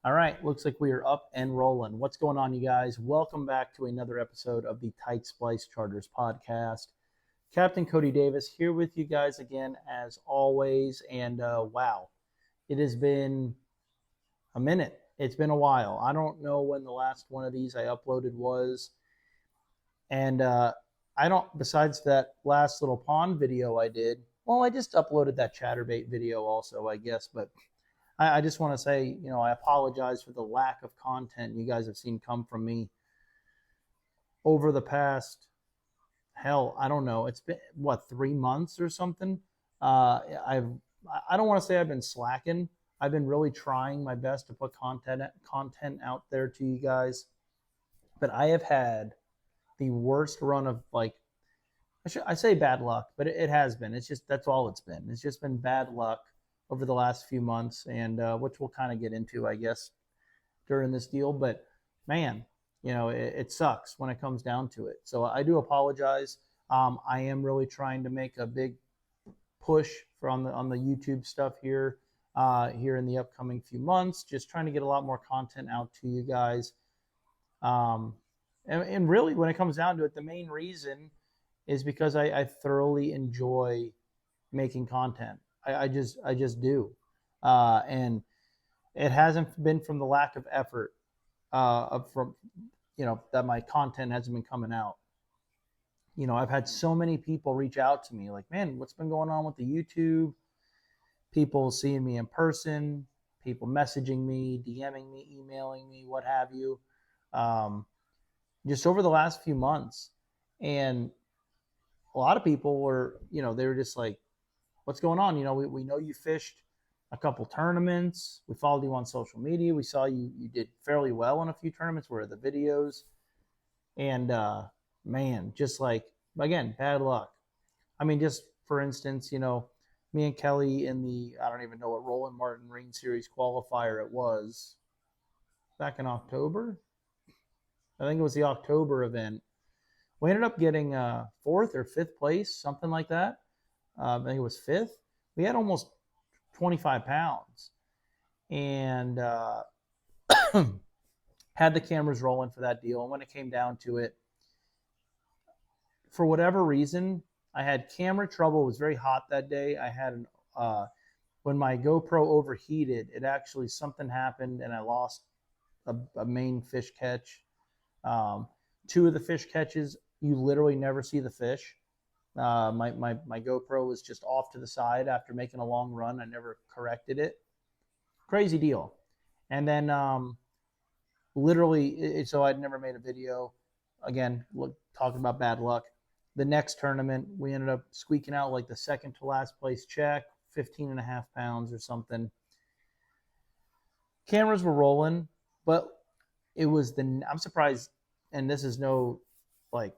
All right, looks like we are up and rolling. What's going on, you guys? Welcome back to another episode of the Tight Splice Charters podcast. Captain Cody Davis here with you guys again, as always. And wow, it has been a minute. It's been a while. I don't know when the last one of these I uploaded was. And I don't, besides that last little pond video I did, well, I just uploaded that chatterbait video also, I guess. But I just want to say, I apologize for the lack of content you guys have seen come from me over the past, hell, I don't know. It's been, what, 3 months or something? I don't want to say I've been slacking. I've been really trying my best to put content out there to you guys. But I have had the worst run of, like, I say bad luck, but it has been. It's just, that's all it's been. It's just been bad luck over the last few months, and which we'll kind of get into, I guess, during this deal. But man, it sucks when it comes down to it. So I do apologize. I am really trying to make a big push on the YouTube stuff here in the upcoming few months. Just trying to get a lot more content out to you guys. And really, when it comes down to it, the main reason is because I thoroughly enjoy making content. I just do. And it hasn't been from the lack of effort that my content hasn't been coming out. I've had so many people reach out to me like, man, what's been going on with the YouTube? People seeing me in person, people messaging me, DMing me, emailing me, what have you, just over the last few months. And a lot of people were, they were just like, what's going on? We know you fished a couple tournaments. We followed you on social media. We saw you did fairly well in a few tournaments. Where are the videos? And man, just like, again, bad luck. I mean, just for instance, me and Kelly in the, I don't even know what Roland Martin Rain Series qualifier it was back in October. I think it was the October event. We ended up getting fourth or fifth place, something like that. I think it was fifth. We had almost 25 pounds, and had the cameras rolling for that deal. And when it came down to it, for whatever reason, I had camera trouble. It was very hot that day. I had when my GoPro overheated, something happened, and I lost a main fish catch. Two of the fish catches, you literally never see the fish. My GoPro was just off to the side after making a long run. I never corrected it. Crazy deal. And then literally, so I'd never made a video. Again, talking about bad luck. The next tournament, we ended up squeaking out like the second to last place check, 15 and a half pounds or something. Cameras were rolling, but it was I'm surprised, and this is no, like,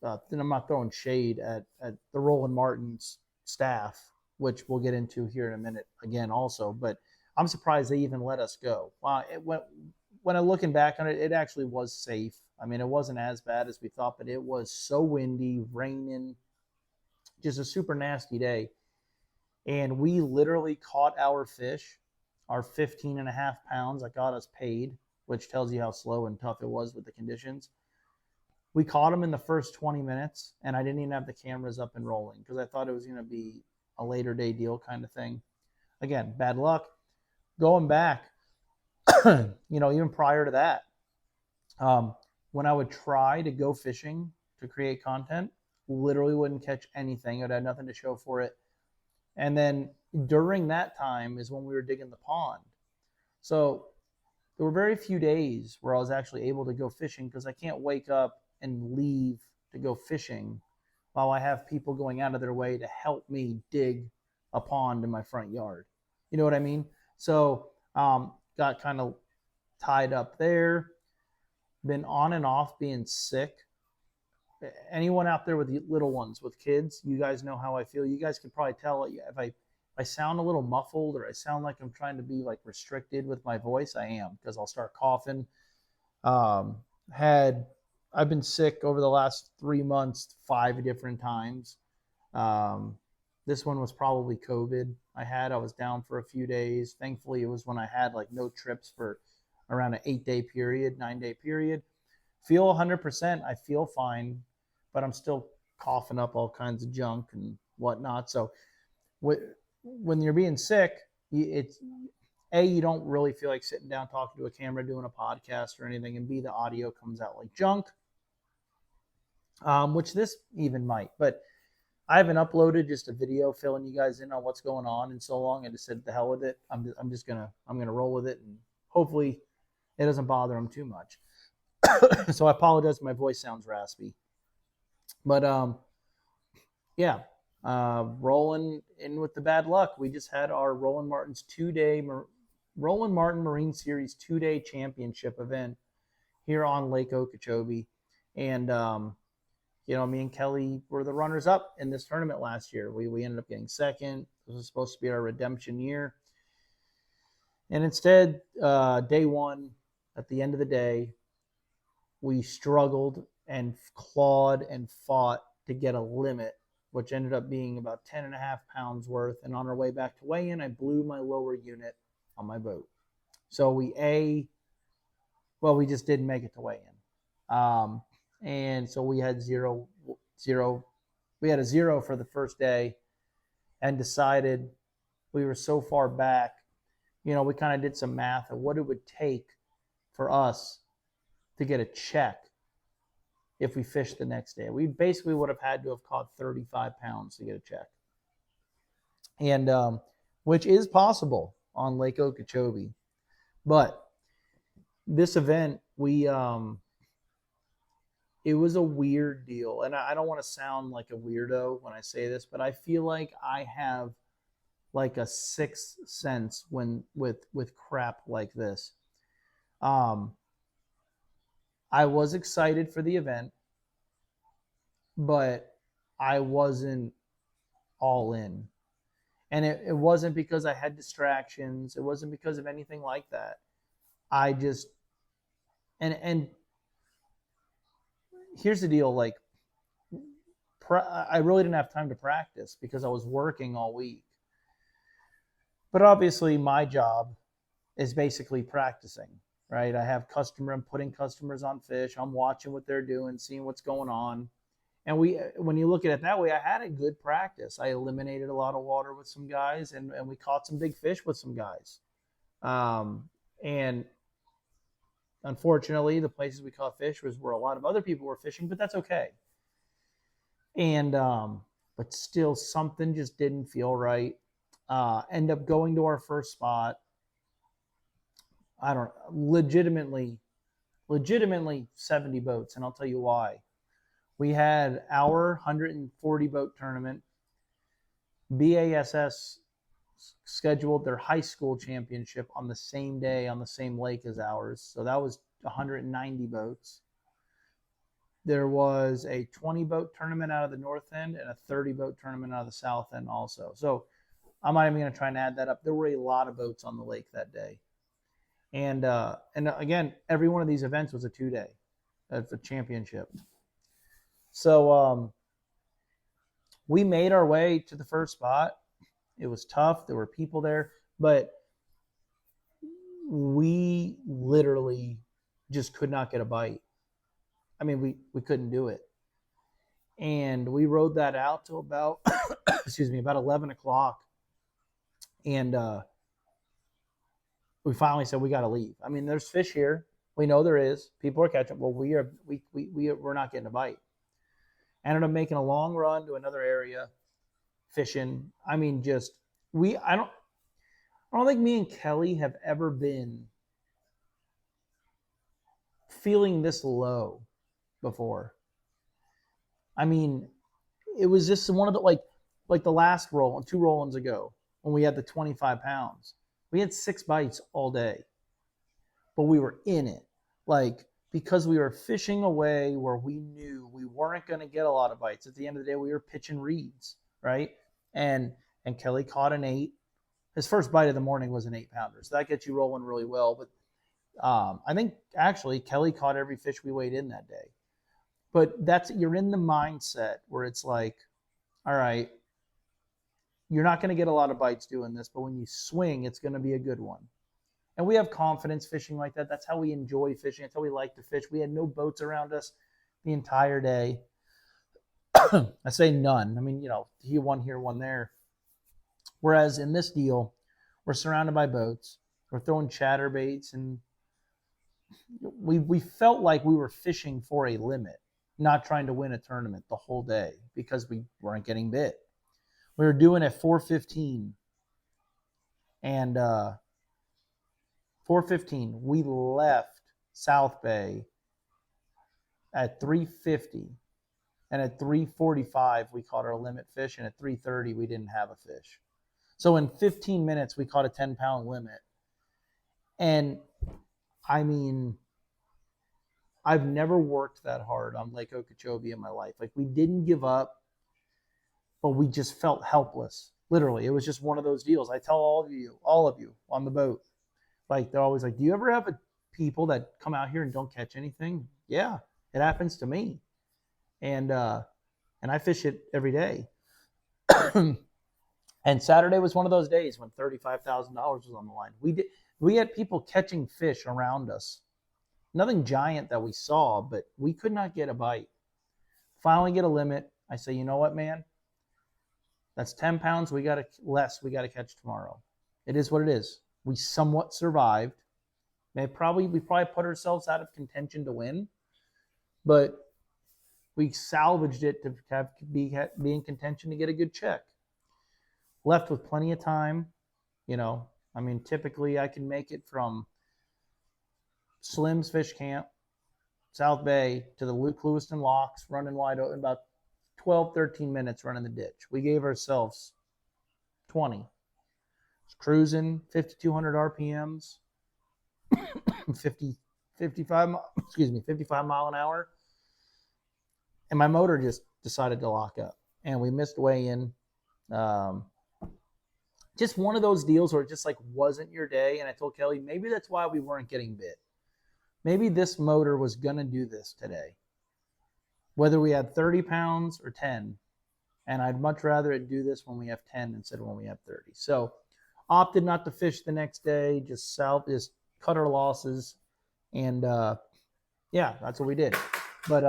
I'm not throwing shade at the Roland Martin's staff, which we'll get into here in a minute again also, but I'm surprised they even let us go. When I'm looking back on it, it actually was safe. I mean, it wasn't as bad as we thought, but it was so windy, raining, just a super nasty day. And we literally caught our fish, our 15 and a half pounds that got us paid, which tells you how slow and tough it was with the conditions. We caught them in the first 20 minutes, and I didn't even have the cameras up and rolling because I thought it was going to be a later day deal kind of thing. Again, bad luck. Going back, even prior to that, when I would try to go fishing to create content, literally wouldn't catch anything. I'd have nothing to show for it. And then during that time is when we were digging the pond. So there were very few days where I was actually able to go fishing because I can't wake up and leave to go fishing while I have people going out of their way to help me dig a pond in my front yard. You know what I mean? So got kind of tied up there. Been on and off being sick. Anyone out there with little ones, with kids, you guys know how I feel. You guys can probably tell if I sound a little muffled or I sound like I'm trying to be like restricted with my voice. I am, because I'll start coughing. I've been sick over the last 3 months 5 different times. This one was probably COVID. I was down for a few days. Thankfully, it was when I had like no trips for around an 8-day period, 9-day period. Feel 100%. I feel fine, but I'm still coughing up all kinds of junk and whatnot. So when you're being sick, it's you don't really feel like sitting down talking to a camera, doing a podcast or anything, and B, the audio comes out like junk, which this even might. But I haven't uploaded just a video filling you guys in on what's going on in so long. I just said the hell with it. I'm gonna roll with it, and hopefully it doesn't bother them too much. So I apologize if my voice sounds raspy, but yeah, rolling in with the bad luck. We just had our Roland Martin's Roland Martin Marine Series 2-day championship event here on Lake Okeechobee, and me and Kelly were the runners up in this tournament last year. We ended up getting second. This was supposed to be our redemption year, and instead, day one, at the end of the day, we struggled and clawed and fought to get a limit, which ended up being about 10.5 pounds worth. And on our way back to weigh-in, I blew my lower unit on my boat. So we just didn't make it to weigh-in. And so we had zero. We had a zero for the first day and decided we were so far back. We kind of did some math of what it would take for us to get a check if we fished the next day. We basically would have had to have caught 35 pounds to get a check. And which is possible on Lake Okeechobee. But this event, it was a weird deal. And I don't want to sound like a weirdo when I say this, but I feel like I have like a sixth sense with crap like this. I was excited for the event, but I wasn't all in. And it wasn't because I had distractions. It wasn't because of anything like that. I just, and here's the deal, like, I really didn't have time to practice because I was working all week. But obviously my job is basically practicing, right? I have I'm putting customers on fish. I'm watching what they're doing, seeing what's going on. And when you look at it that way, I had a good practice. I eliminated a lot of water with some guys, and we caught some big fish with some guys. And unfortunately, the places we caught fish was where a lot of other people were fishing, but that's okay. And but still, something just didn't feel right. End up going to our first spot. I don't know, legitimately 70 boats, and I'll tell you why. We had our 140 boat tournament. BASS scheduled their high school championship on the same day on the same lake as ours. So that was 190 boats. There was a 20 boat tournament out of the north end and a 30 boat tournament out of the south end also. So I'm not even going to try and add that up. There were a lot of boats on the lake that day. And again, every one of these events was a 2-day. That's a championship. So we made our way to the first spot. It was tough. There were people there, but we literally just could not get a bite. I mean, we couldn't do it. And we rode that out till about, about 11 o'clock. And we finally said, we got to leave. I mean, there's fish here. We know there is. People are catching. Well, we're not getting a bite. Ended up making a long run to another area, fishing. I mean, I don't think me and Kelly have ever been feeling this low before. I mean, it was just one of the, like the last roll, 2 roll-ins ago, when we had the 25 pounds. We had 6 bites all day, but we were in it. Because we were fishing away where we knew we weren't going to get a lot of bites. At the end of the day, we were pitching reeds, right? And Kelly caught an 8. His first bite of the morning was an 8-pounder, so that gets you rolling really well. But I think actually Kelly caught every fish we weighed in that day. But you're in the mindset where it's like, all right, you're not going to get a lot of bites doing this, but when you swing, it's going to be a good one. And we have confidence fishing like that. That's how we enjoy fishing. That's how we like to fish. We had no boats around us the entire day. I say none. I mean, one here, one there. Whereas in this deal, we're surrounded by boats. We're throwing chatterbaits, and we felt like we were fishing for a limit, not trying to win a tournament the whole day because we weren't getting bit. We were doing it 4:15, and 4:15 we left South Bay at 3:50, and at 3:45 we caught our limit fish, and at 3:30 we didn't have a fish. So in 15 minutes we caught a 10-pound limit. And I mean, I've never worked that hard on Lake Okeechobee in my life. Like, we didn't give up, but we just felt helpless. Literally, it was just one of those deals. I tell all of you on the boat, like, they're always like, do you ever have people that come out here and don't catch anything? Yeah, it happens to me. And I fish it every day. And Saturday was one of those days when $35,000 was on the line. We had people catching fish around us. Nothing giant that we saw, but we could not get a bite. Finally get a limit. I say, you know what, man? That's 10 pounds. We got to catch tomorrow. It is what it is. We somewhat survived. We probably put ourselves out of contention to win, but we salvaged it to be in contention to get a good check. Left with plenty of time. I mean, typically I can make it from Slim's Fish Camp, South Bay, to the Luke Lewiston Locks, running wide open, about 12, 13 minutes running the ditch. We gave ourselves 20. Cruising 5,200 RPMs, 55 mile an hour. And my motor just decided to lock up. And we missed weigh-in. Just one of those deals where it just like wasn't your day. And I told Kelly, maybe that's why we weren't getting bit. Maybe this motor was going to do this today, whether we had 30 pounds or 10. And I'd much rather it do this when we have 10 instead of when we have 30. So opted not to fish the next day, just cut our losses. And yeah, that's what we did. But,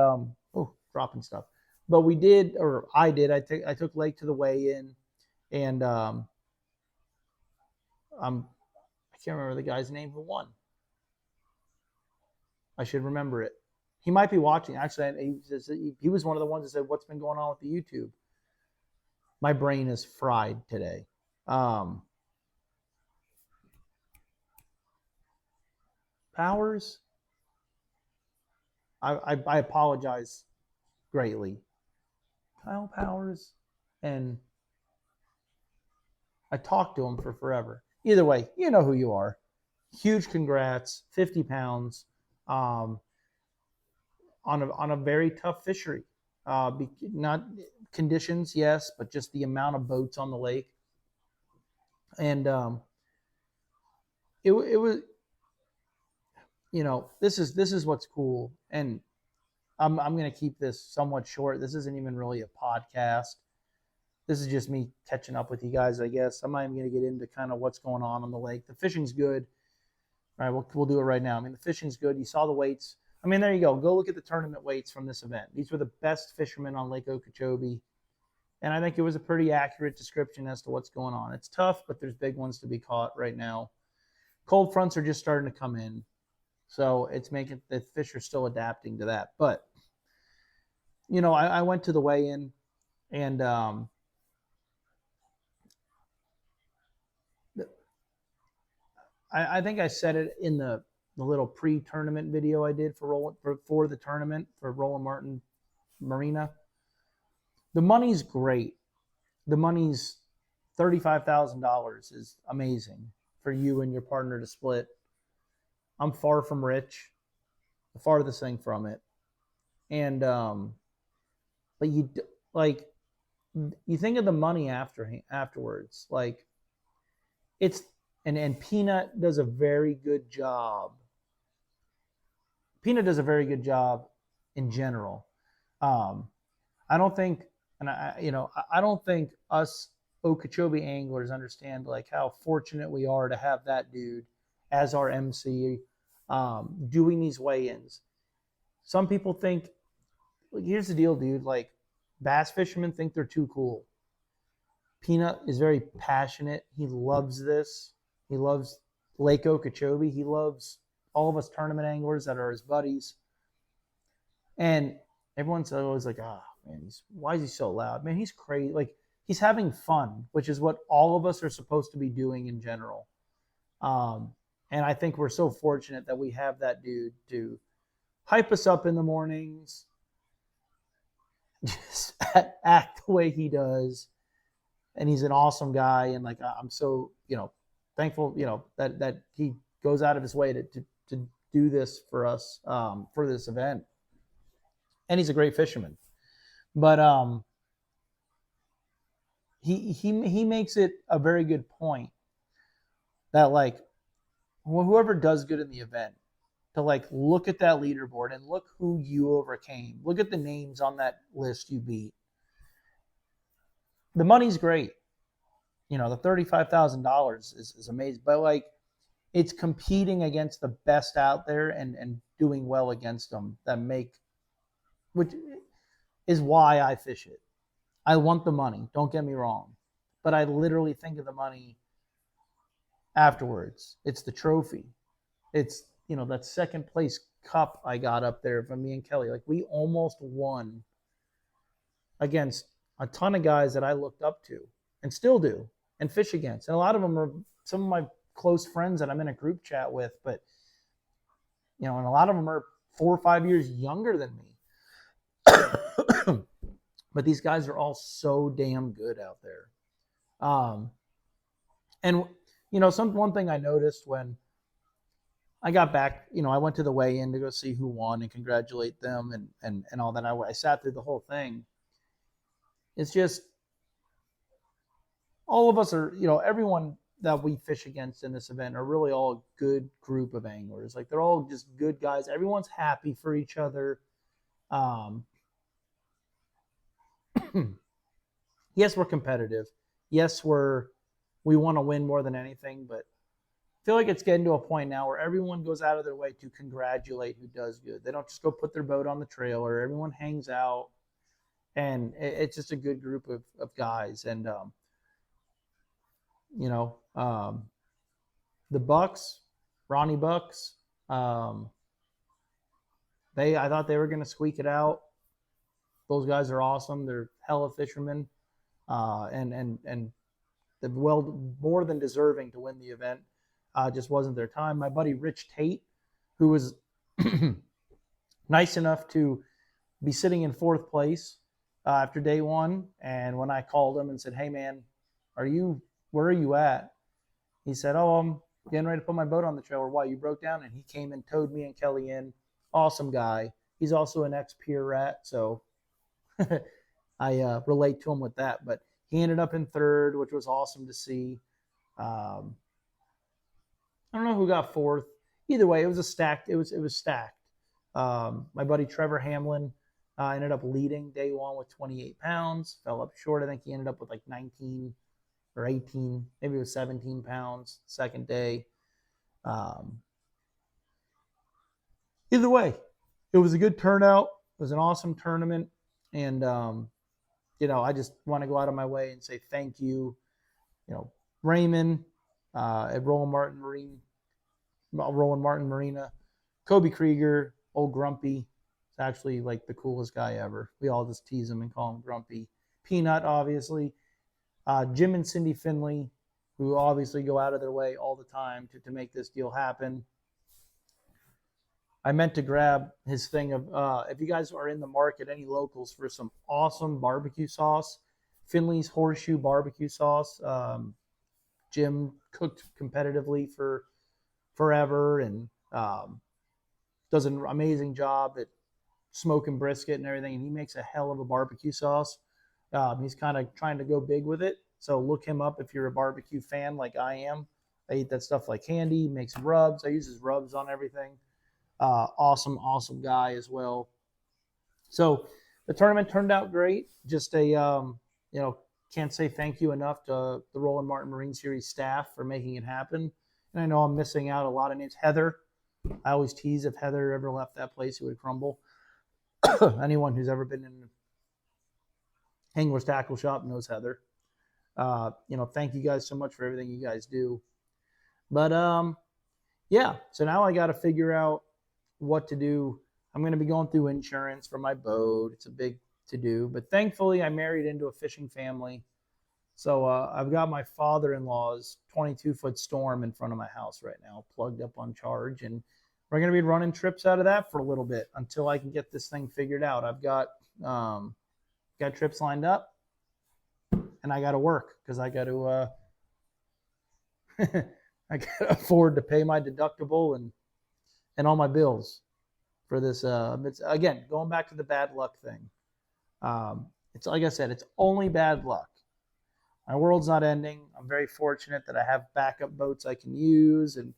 dropping stuff. But we did, or I did, I took Lake to the weigh-in, and I can't remember the guy's name who won. I should remember it. He might be watching. Actually, he was one of the ones that said, what's been going on with the YouTube? My brain is fried today. Powers? I apologize greatly. Kyle Powers? And I talked to him for forever. Either way, you know who you are. Huge congrats, 50 pounds, on a very tough fishery. Not conditions, yes, but just the amount of boats on the lake. And it was, this is what's cool. And I'm going to keep this somewhat short. This isn't even really a podcast. This is just me catching up with you guys, I guess. I'm not even going to get into kind of what's going on the lake. The fishing's good. All right, we'll do it right now. I mean, the fishing's good. You saw the weights. I mean, there you go. Go look at the tournament weights from this event. These were the best fishermen on Lake Okeechobee. And I think it was a pretty accurate description as to what's going on. It's tough, but there's big ones to be caught right now. Cold fronts are just starting to come in. So it's making the fish are still adapting to that. But, I went to the weigh-in, and I think I said it in the little pre-tournament video I did for the tournament for Roland Martin Marina. The money's great. The money's $35,000 is amazing for you and your partner to split. I'm far from rich, the farthest thing from it. And but you think of the money afterwards, like it's. And Peanut does a very good job. Peanut does a very good job in general. I don't think, I don't think us Okeechobee anglers understand like how fortunate we are to have that dude as our MC, doing these weigh-ins. Some people think, here's the deal, dude. Like, bass fishermen think they're too cool. Peanut is very passionate. He loves this. He loves Lake Okeechobee. He loves all of us tournament anglers that are his buddies. And everyone's always like, man, why is he so loud? Man, he's crazy. Like, he's having fun, which is what all of us are supposed to be doing in general. And I think we're so fortunate that we have that dude to hype us up in the mornings, just act the way he does. And he's an awesome guy. And like, I'm so, thankful, that he goes out of his way to do this for us, for this event. And he's a great fisherman. But he makes it a very good point that, like, whoever does good in the event, to like look at that leaderboard and look who you overcame. Look at the names on that list you beat. The money's great. The $35,000 is amazing. But like, it's competing against the best out there and doing well against them which is why I fish it. I want the money, don't get me wrong. But I literally think of the money afterwards. It's the trophy. It's, that second place cup I got up there from me and Kelly. Like, we almost won against a ton of guys that I looked up to and still do and fish against. And a lot of them are some of my close friends that I'm in a group chat with, but, and a lot of them are 4 or 5 years younger than me. But these guys are all so damn good out there. And, one thing I noticed when I got back, I went to the weigh-in to go see who won and congratulate them and all that. I sat through the whole thing. It's just, all of us are, everyone that we fish against in this event are really all a good group of anglers. Like, they're all just good guys. Everyone's happy for each other. Yes, we're competitive. Yes, we want to win more than anything, but I feel like it's getting to a point now where everyone goes out of their way to congratulate who does good. They don't just go put their boat on the trailer. Everyone hangs out, and it's just a good group of guys. And, the Bucks, Ronnie Bucks, I thought they were going to squeak it out. Those guys are awesome. They're hella fishermen, and they're more than deserving to win the event. Just wasn't their time. My buddy Rich Tate, who was nice enough to be sitting in 4th place after day one, and when I called him and said, "Hey man, where are you at?" He said, "Oh, I'm getting ready to put my boat on the trailer." "Why, you broke down?" And he came and towed me and Kelly in. Awesome guy. He's also an ex-peer rat, so I relate to him with that. But he ended up in 3rd, which was awesome to see. I don't know who got 4th. Either way, it was stacked. My buddy Trevor Hamlin ended up leading day one with 28 pounds. Fell up short. I think he ended up with like 19 or 18. Maybe it was 17 pounds second day. Either way, it was a good turnout. It was an awesome tournament. And, I just want to go out of my way and say thank you, Raymond, at Roland Martin Marina, Kobe Krieger, old Grumpy. It's actually like the coolest guy ever. We all just tease him and call him Grumpy. Peanut, obviously. Jim and Cindy Finley, who obviously go out of their way all the time to make this deal happen. I meant to grab his thing of, if you guys are in the market, any locals for some awesome barbecue sauce, Finley's Horseshoe Barbecue Sauce. Jim cooked competitively for forever and does an amazing job at smoking brisket and everything, and he makes a hell of a barbecue sauce. He's kind of trying to go big with it, so look him up if you're a barbecue fan like I am. I eat that stuff like candy. He makes rubs. I use his rubs on everything. Awesome guy as well. So the tournament turned out great. Just can't say thank you enough to the Roland Martin Marine Series staff for making it happen. And I know I'm missing out a lot of names. Heather. I always tease if Heather ever left that place, it would crumble. Anyone who's ever been in Angler's Tackle Shop knows Heather. Thank you guys so much for everything you guys do. But yeah, so now I got to figure out what to do. I'm going to be going through insurance for my boat. It's a big to do, but thankfully I married into a fishing family. So I've got my father-in-law's 22-foot Storm in front of my house right now, plugged up on charge, and we're going to be running trips out of that for a little bit until I can get this thing figured out. I've got trips lined up, and I got to work because I got to I got to afford to pay my deductible and all my bills for this. It's again going back to the bad luck thing. It's like I said, it's only bad luck. My world's not ending. I'm very fortunate that I have backup boats I can use, and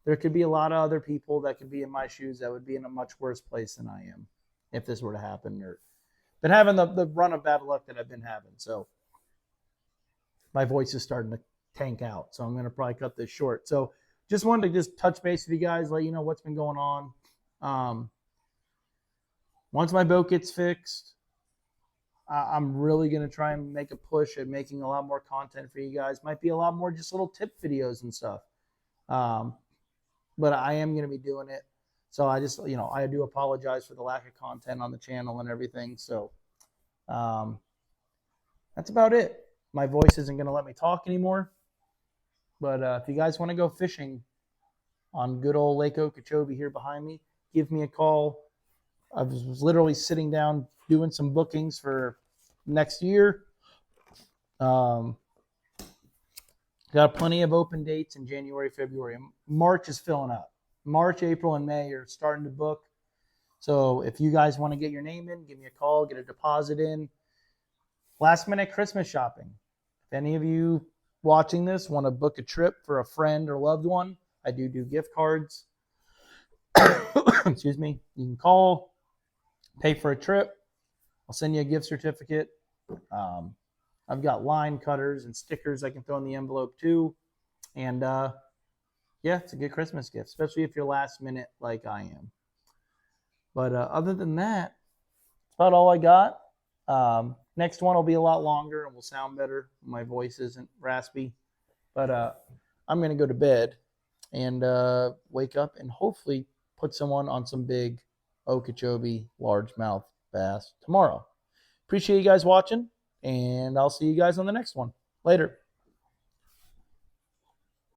there could be a lot of other people that could be in my shoes that would be in a much worse place than I am if this were to happen, or been having the run of bad luck that I've been having. So my voice is starting to tank out, so I'm going to probably cut this short. So just wanted to just touch base with you guys, let you know what's been going on. Once my boat gets fixed, I'm really going to try and make a push at making a lot more content for you guys. Might be a lot more just little tip videos and stuff. But I am going to be doing it. So I just, I do apologize for the lack of content on the channel and everything. So that's about it. My voice isn't going to let me talk anymore. But if you guys want to go fishing on good old Lake Okeechobee here behind me, give me a call. I was literally sitting down doing some bookings for next year. Got plenty of open dates in January, February. March is filling up. March, April, and May are starting to book. So if you guys want to get your name in, give me a call, get a deposit in. Last minute Christmas shopping. If any of you watching this want to book a trip for a friend or loved one, I do gift cards. Excuse me. You can call, pay for a trip. I'll send you a gift certificate. I've got line cutters and stickers I can throw in the envelope too. And yeah, it's a good Christmas gift, especially if you're last minute like I am. But other than that, that's about all I got. Next one will be a lot longer and will sound better. My voice isn't raspy. But I'm going to go to bed and wake up and hopefully put someone on some big Okeechobee largemouth bass tomorrow. Appreciate you guys watching, and I'll see you guys on the next one. Later.